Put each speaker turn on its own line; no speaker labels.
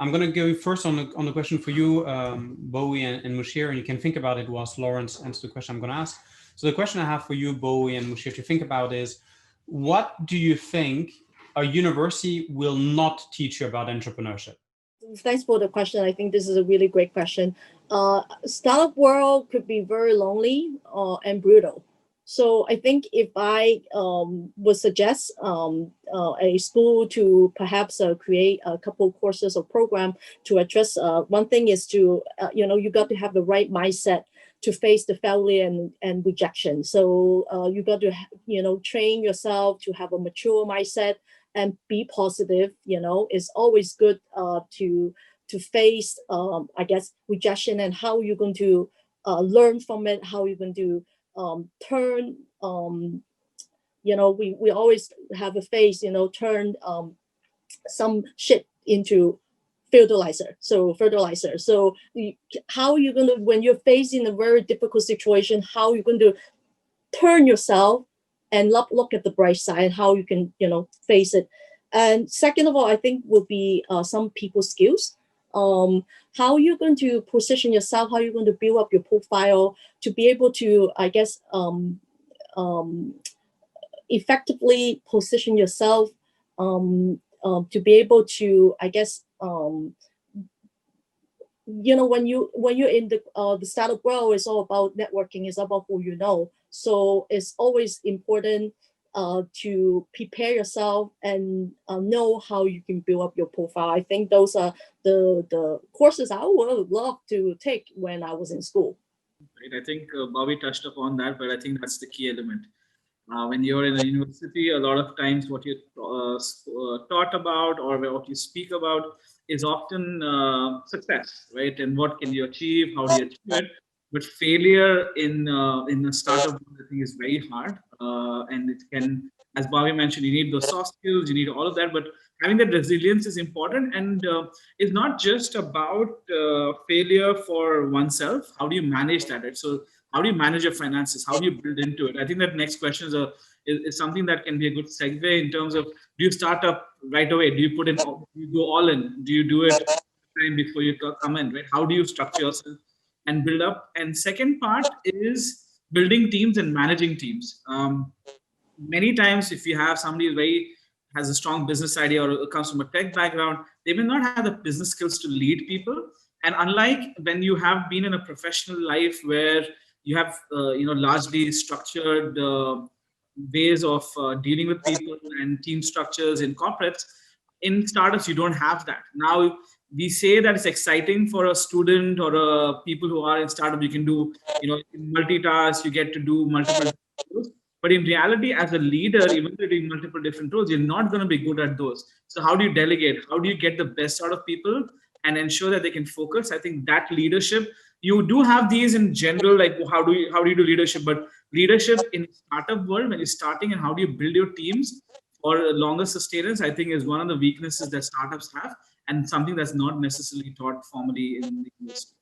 I'm going to go first on the question for you, Bowie and Musheer, and you can think about it whilst Lawrence answers the question I'm going to ask. So the question I have for you, Bowie and Musheer, to think about is, what do you think a university will not teach you about entrepreneurship?
Thanks for the question. I think this is a really great question. Startup world could be very lonely and brutal. So I think if I would suggest a school to perhaps create a couple of courses or program to address, one thing is to, you got to have the right mindset to face the failure and rejection. So you got to, train yourself to have a mature mindset and be positive. It's always good to face, I guess, rejection, and how you're going to learn from it, how you're going to turn, we always have a phase, turn some shit into fertilizer. So how you're going to, when you're facing a very difficult situation, how you're going to turn yourself and look at the bright side, how you can, face it. And second of all, I think would be some people skills. How you're going to position yourself, how you're going to build up your profile to be able to, I guess, effectively position yourself, to be able to, I guess, when you're in the startup world, it's all about networking, it's about who you know. So it's always important to prepare yourself and know how you can build up your profile. I think those are the courses I would love to take when I was in school.
Right. I think Bowie touched upon that, but I think that's the key element. When you're in a university, a lot of times what you're taught about or what you speak about is often success, right? And what can you achieve? How do you achieve it? But failure in a startup, I think, is very hard, and it can, as Bowie mentioned, you need those soft skills, you need all of that. But having that resilience is important, and it's not just about failure for oneself. How do you manage that? Right? So, how do you manage your finances? How do you build into it? I think that next question is something that can be a good segue in terms of, do you start up right away? Do you put in? Do you go all in? Do you do it time before you come in? Right? How do you structure yourself and build up? And second part is building teams and managing teams. Many times, if you have somebody who has a strong business idea or comes from a tech background, they may not have the business skills to lead people. And unlike when you have been in a professional life where you have largely structured ways of dealing with people and team structures in corporates, in startups you don't have that. Now we say that it's exciting for a student or people who are in startup. You can do multitask, you get to do multiple roles. But in reality, as a leader, even though you're doing multiple different roles, you're not going to be good at those. So how do you delegate? How do you get the best out of people and ensure that they can focus? I think that leadership, you do have these in general, like how do you do leadership? But leadership in startup world, when you're starting, and how do you build your teams for longer sustenance, I think is one of the weaknesses that startups have, and something that's not necessarily taught formally in the industry.